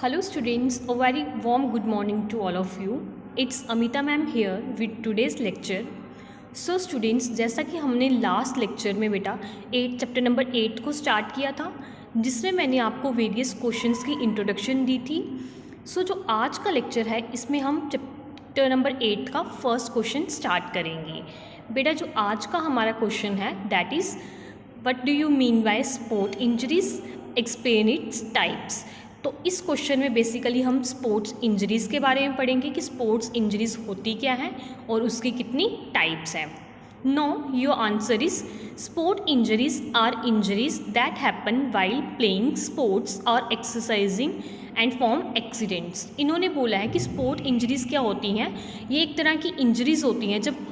Hello students, a very warm good morning to all of you. It's Amita ma'am here with today's lecture. So students, जैसा कि हमने last lecture में बेटा chapter number 8 को start किया था, जिसमें मैंने आपको वेरियस क्वेश्चंस की इंट्रोडक्शन दी थी. सो जो आज का लेक्चर है इसमें हम चैप्टर नंबर 8 का फर्स्ट क्वेश्चन स्टार्ट करेंगे. बेटा जो आज का हमारा क्वेश्चन है that is what do you mean by sport injuries, explain its types. तो इस क्वेश्चन में बेसिकली हम स्पोर्ट्स इंजरीज़ के बारे में पढ़ेंगे कि स्पोर्ट्स इंजरीज़ होती क्या हैं और उसकी कितनी टाइप्स हैं. No, your answer is sport injuries are injuries that happen while playing sports और एक्सरसाइजिंग एंड फॉर्म एक्सीडेंट्स. इन्होंने बोला है कि स्पोर्ट इंजरीज़ क्या होती हैं. ये एक तरह की इंजरीज़ होती हैं. जब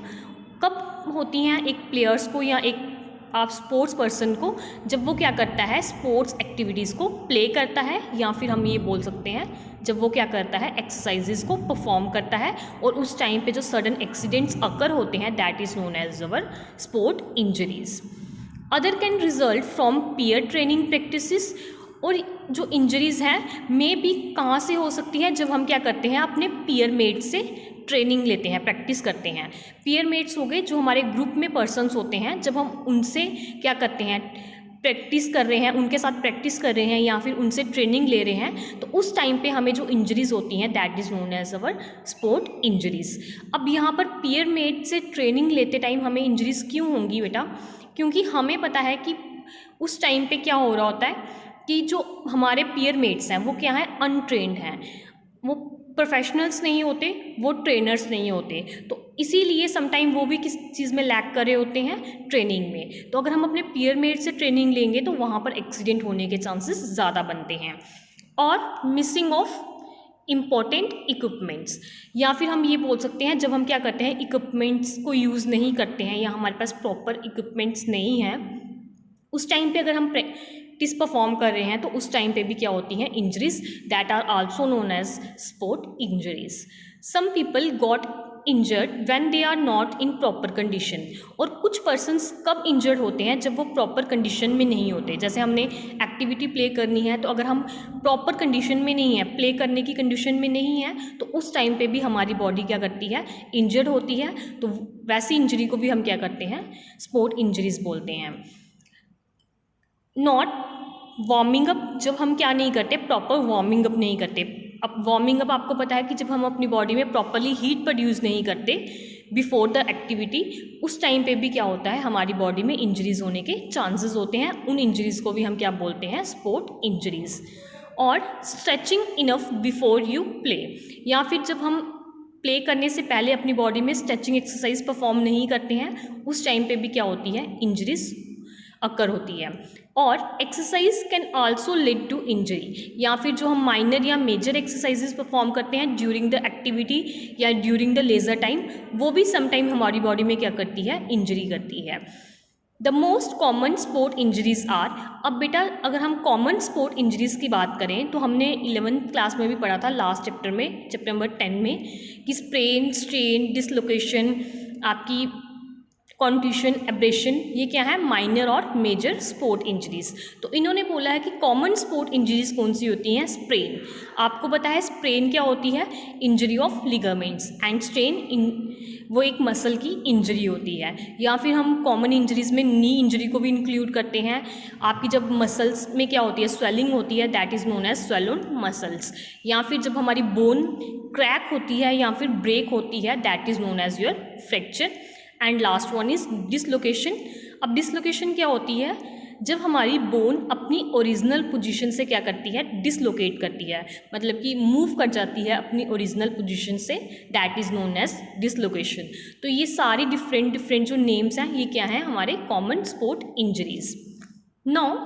कब होती हैं एक प्लेयर्स को या एक आप स्पोर्ट्स पर्सन को, जब वो क्या करता है स्पोर्ट्स एक्टिविटीज़ को प्ले करता है, या फिर हम ये बोल सकते हैं जब वो क्या करता है एक्सरसाइजेज को परफॉर्म करता है और उस टाइम पे जो सडन एक्सीडेंट्स अकर होते हैं that is known as our sport injuries. Other can result from peer training practices. और जो इंजरीज़ हैं मे भी कहाँ से हो सकती है, जब हम क्या करते हैं अपने पीयर मेट से ट्रेनिंग लेते हैं, प्रैक्टिस करते हैं. पीयर मेट्स हो गए जो हमारे ग्रुप में पर्सन्स होते हैं, जब हम उनसे क्या करते हैं प्रैक्टिस कर रहे हैं, उनके साथ प्रैक्टिस कर रहे हैं या फिर उनसे ट्रेनिंग ले रहे हैं, तो उस टाइम पे हमें जो इंजरीज़ होती हैं that is known as our sport injuries. अब यहाँ पर पीयर मेट से ट्रेनिंग लेते टाइम हमें इंजरीज़ क्यों होंगी बेटा, क्योंकि हमें पता है कि उस टाइम पे क्या हो रहा होता है कि जो हमारे पीयर मेट्स हैं वो क्या है अनट्रेंड हैं, वो प्रोफेशनल्स नहीं होते, वो ट्रेनर्स नहीं होते. तो इसीलिए समटाइम वो भी किस चीज़ में लैक कर रहे होते हैं ट्रेनिंग में. तो अगर हम अपने पीयर मेट से ट्रेनिंग लेंगे तो वहाँ पर एक्सीडेंट होने के चांसेस ज़्यादा बनते हैं. और मिसिंग ऑफ इम्पॉर्टेंट इक्विपमेंट्स, या फिर हम ये बोल सकते हैं जब हम क्या करते हैं इक्विपमेंट्स को यूज़ नहीं करते हैं या हमारे पास प्रॉपर इक्विपमेंट्स नहीं हैं, उस टाइम पे अगर हम प्रैक्टिस परफॉर्म कर रहे हैं तो उस टाइम पे भी क्या होती हैं injuries that are also known as sport injuries. Some people got injured when they are not in proper condition. और कुछ पर्सन्स कब इंजर्ड होते हैं, जब वो प्रॉपर कंडीशन में नहीं होते. जैसे हमने एक्टिविटी प्ले करनी है तो अगर हम प्रॉपर कंडीशन में नहीं है, प्ले करने की कंडीशन में नहीं है, तो उस टाइम पे भी हमारी बॉडी क्या करती है इंजर्ड होती है. तो वैसी इंजरी को भी हम क्या करते हैं स्पोर्ट इंजरीज बोलते हैं. नॉट वार्मिंग अप, जब हम क्या नहीं करते प्रॉपर वार्मिंग अप नहीं करते. अब वार्मिंग अप आपको पता है कि जब हम अपनी बॉडी में प्रॉपरली हीट प्रोड्यूस नहीं करते बिफोर द एक्टिविटी, उस टाइम पे भी क्या होता है हमारी बॉडी में इंजरीज होने के चांसेस होते हैं. उन इंजरीज़ को भी हम क्या बोलते हैं स्पोर्ट इंजरीज़. और stretching enough before you play, या फिर जब हम प्ले करने से पहले अपनी बॉडी में स्ट्रेचिंग एक्सरसाइज परफॉर्म नहीं करते हैं, उस टाइम पे भी क्या होती है इंजरीज अकर होती है. और exercise can also lead to injury, या फिर जो हम माइनर या मेजर एक्सरसाइजेज परफॉर्म करते हैं ड्यूरिंग द एक्टिविटी या ड्यूरिंग द लेजर टाइम, वो भी समटाइम हमारी बॉडी में क्या करती है इंजरी करती है. The most common sport injuries are. अब बेटा अगर हम कॉमन स्पोर्ट इंजरीज़ की बात करें तो हमने 11th क्लास में भी पढ़ा था लास्ट चैप्टर में, चैप्टर नंबर 10 में, कि स्प्रेन, स्ट्रेन, डिसलोकेशन, आपकी कॉन्ट्यूशन, एब्रेशन, ये क्या है माइनर और मेजर स्पोर्ट इंजरीज़. तो इन्होंने बोला है कि कॉमन स्पोर्ट इंजरीज़ कौन सी होती हैं. स्प्रेन, आपको पता है स्प्रेन क्या होती है injury of ligaments, and strain वो एक मसल की इंजरी होती है. या फिर हम कॉमन इंजरीज़ में नी इंजरी को भी इंक्लूड करते हैं. आपकी जब मसल्स में क्या होती है स्वेलिंग होती है that is known as swollen muscles. या फिर जब हमारी बोन क्रैक होती है या फिर ब्रेक होती है that is known as your fracture. And last one is dislocation. अब डिसलोकेशन क्या होती है, जब हमारी बोन अपनी ओरिजिनल पोजीशन से क्या करती है डिसलोकेट करती है, मतलब कि मूव कर जाती है अपनी ओरिजिनल पोजीशन से, that is known as dislocation. तो ये सारी डिफरेंट जो नेम्स हैं ये क्या हैं हमारे कॉमन स्पोर्ट इंजरीज़. नाउ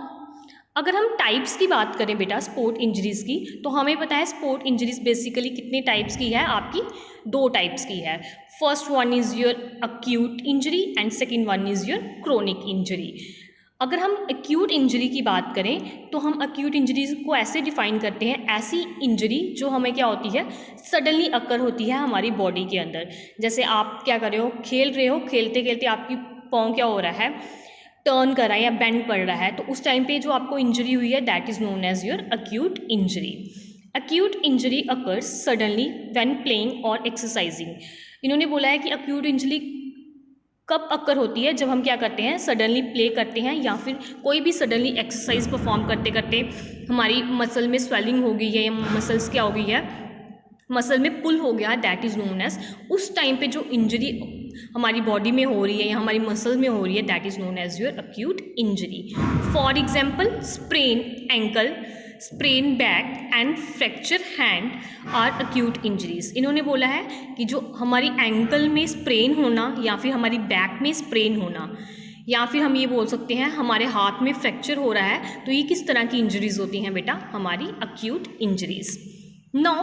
अगर हम टाइप्स की बात करें बेटा स्पोर्ट इंजरीज़ की, तो हमें पता है स्पोर्ट इंजरीज़ बेसिकली कितने टाइप्स की है, आपकी 2 टाइप्स की है. First one is your acute injury and second one is your chronic injury. अगर हम अक्यूट इंजरी की बात करें तो हम अक्यूट इंजरीज को ऐसे डिफाइन करते हैं, ऐसी इंजरी जो हमें क्या होती है सडनली अकर होती है हमारी बॉडी के अंदर. जैसे आप क्या कर रहे हो, खेल रहे हो, खेलते खेलते आपकी पाँव क्या हो रहा है टर्न कर रहा है या बेंड पड़ रहा है, तो उस टाइम पे जो आपको इंजरी हुई है that is known as your acute injury. acute injury occurs suddenly when playing or exercising। इन्होंने बोला है कि acute injury कब अक्कर होती है, जब हम क्या करते हैं, सडनली प्ले करते हैं या फिर कोई भी सडनली एक्सरसाइज परफॉर्म करते करते हमारी मसल में स्वेलिंग हो गई है या मसल्स क्या हो गई है, मसल में पुल हो गया, दैट इज़ नोन एज, उस टाइम पे जो इंजरी हमारी बॉडी में हो रही है या हमारी मसल में हो रही है, that is known as your acute injury. For example sprain ankle, sprain back and fracture hand are acute injuries. इन्होंने बोला है कि जो हमारी एंकल में स्प्रेन होना या फिर हमारी बैक में स्प्रेन होना या फिर हम ये बोल सकते हैं हमारे हाथ में फ्रैक्चर हो रहा है, तो ये किस तरह की इंजरीज होती हैं बेटा, हमारी एक्यूट इंजरीज। नौ,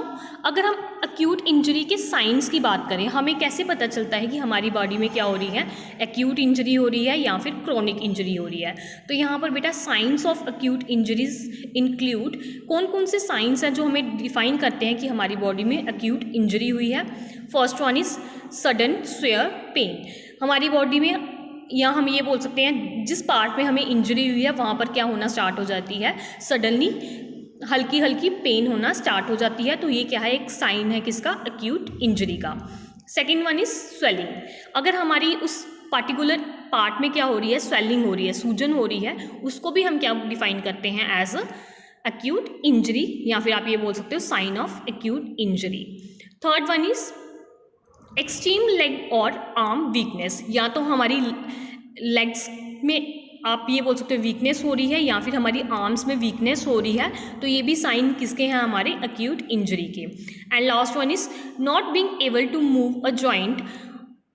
अगर हम एक्यूट इंजरी के साइंस की बात करें, हमें कैसे पता चलता है कि हमारी बॉडी में क्या हो रही है, एक्यूट इंजरी हो रही है या फिर क्रोनिक इंजरी हो रही है। तो यहाँ पर बेटा science of acute injuries include, कौन कौन से साइंस हैं जो हमें डिफाइन करते हैं कि हमारी बॉडी में एक्यूट इंजरी हुई है। First one is sudden severe pain. हमारी बॉडी में या हम ये बोल सकते हैं जिस पार्ट में हमें इंजरी हुई है वहाँ पर क्या होना स्टार्ट हो जाती है, सडनली हल्की हल्की पेन होना स्टार्ट हो जाती है। तो ये क्या है, एक साइन है किसका, एक्यूट इंजरी का। Second one is swelling. अगर हमारी उस पार्टिकुलर पार्ट में क्या हो रही है, स्वेलिंग हो रही है, सूजन हो रही है, उसको भी हम क्या डिफाइन करते हैं, एज एक्यूट इंजरी या फिर आप ये बोल सकते हो sign of acute injury. Third one is extreme leg और आर्म वीकनेस। या तो हमारी लेग्स में आप ये बोल सकते हो वीकनेस हो रही है या फिर हमारी आर्म्स में वीकनेस हो रही है, तो ये भी साइन किसके हैं, हमारे एक्यूट इंजरी के। And last one is not being able to move a joint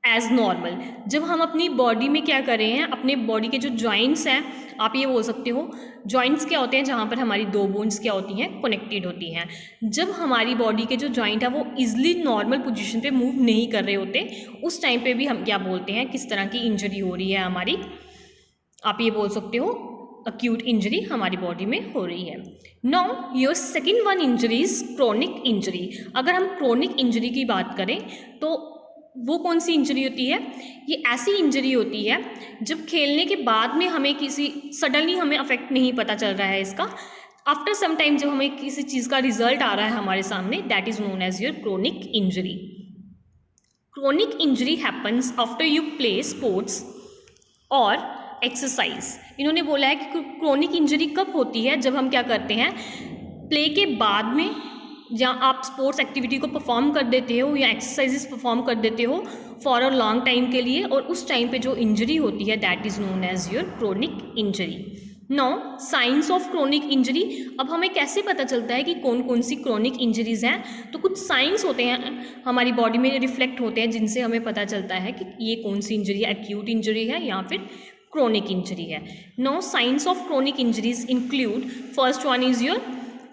as normal. जब हम अपनी बॉडी में क्या कर रहे हैं, अपने बॉडी के जो जॉइंट्स हैं, आप ये बोल सकते हो जॉइंट्स क्या होते हैं, जहाँ पर हमारी दो बोन्स क्या होती हैं, कनेक्टेड होती हैं। जब हमारी बॉडी के जो जॉइंट है वो इजिली नॉर्मल पोजीशन पे मूव नहीं कर रहे होते, उस टाइम पे भी हम क्या बोलते हैं, किस तरह की इंजरी हो रही है हमारी, आप ये बोल सकते हो एक्यूट इंजरी हमारी बॉडी में हो रही है। Now your second one injury is chronic injury. अगर हम क्रोनिक इंजरी की बात करें तो वो कौन सी इंजरी होती है, ये ऐसी इंजरी होती है जब खेलने के बाद में हमें किसी सडनली हमें अफेक्ट नहीं पता चल रहा है इसका, आफ्टर सम टाइम जब हमें किसी चीज़ का रिजल्ट आ रहा है हमारे सामने, that is known as your chronic injury. Chronic injury happens after you play sports और एक्सरसाइज। इन्होंने बोला है कि क्रोनिक इंजरी कब होती है, जब हम क्या करते हैं, प्ले के बाद में, या आप स्पोर्ट्स एक्टिविटी को परफॉर्म कर देते हो या एक्सरसाइजेस परफॉर्म कर देते हो फॉर अ लॉन्ग टाइम के लिए, और उस टाइम पे जो इंजरी होती है that is known as your chronic injury. No signs of chronic injury. अब हमें कैसे पता चलता है कि कौन कौन सी क्रोनिक इंजरीज हैं, तो कुछ साइंस होते हैं हमारी बॉडी में रिफ्लेक्ट होते हैं जिनसे हमें पता चलता है कि ये कौन सी इंजरी है, एक्यूट इंजरी है या फिर क्रोनिक इंजरी है। No signs of chronic injuries include, first one is your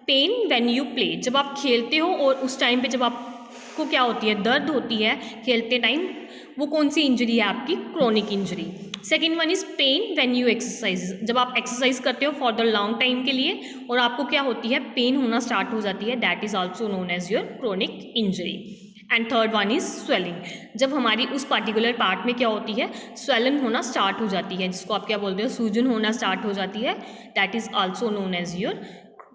pain when you play. जब आप खेलते हो और उस टाइम पे जब आपको क्या होती है, दर्द होती है खेलते टाइम, वो कौन सी इंजरी है आपकी, chronic injury. Second one is pain when you exercise. जब आप एक्सरसाइज करते हो फॉर द लॉन्ग टाइम के लिए और आपको क्या होती है, पेन होना स्टार्ट हो जाती है, that is also known as your chronic injury. And third one is swelling. जब हमारी उस पार्टिकुलर पार्ट में क्या होती है, स्वेलिंग होना स्टार्ट हो जाती है, जिसको आप क्या बोलते हो, सूजन होना स्टार्ट हो जाती है, that is also known as your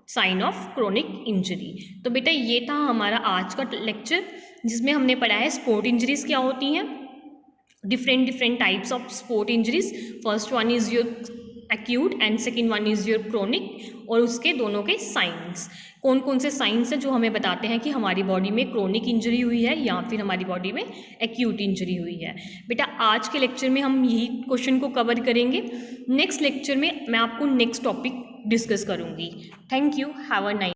sign of chronic injury. तो बेटा ये था हमारा आज का लेक्चर, जिसमें हमने पढ़ा है स्पोर्ट इंजरीज क्या होती हैं, different types of sport injuries. First one is your acute and second one is your chronic, और उसके दोनों के साइंस, कौन कौन से साइंस हैं जो हमें बताते हैं कि हमारी बॉडी में क्रोनिक इंजरी हुई है या फिर हमारी बॉडी में एक्यूट इंजरी हुई है। बेटा आज के लेक्चर में हम यही क्वेश्चन को कवर करेंगे, नेक्स्ट लेक्चर में मैं आपको नेक्स्ट टॉपिक डिस्कस करूँगी। Thank you, have a nice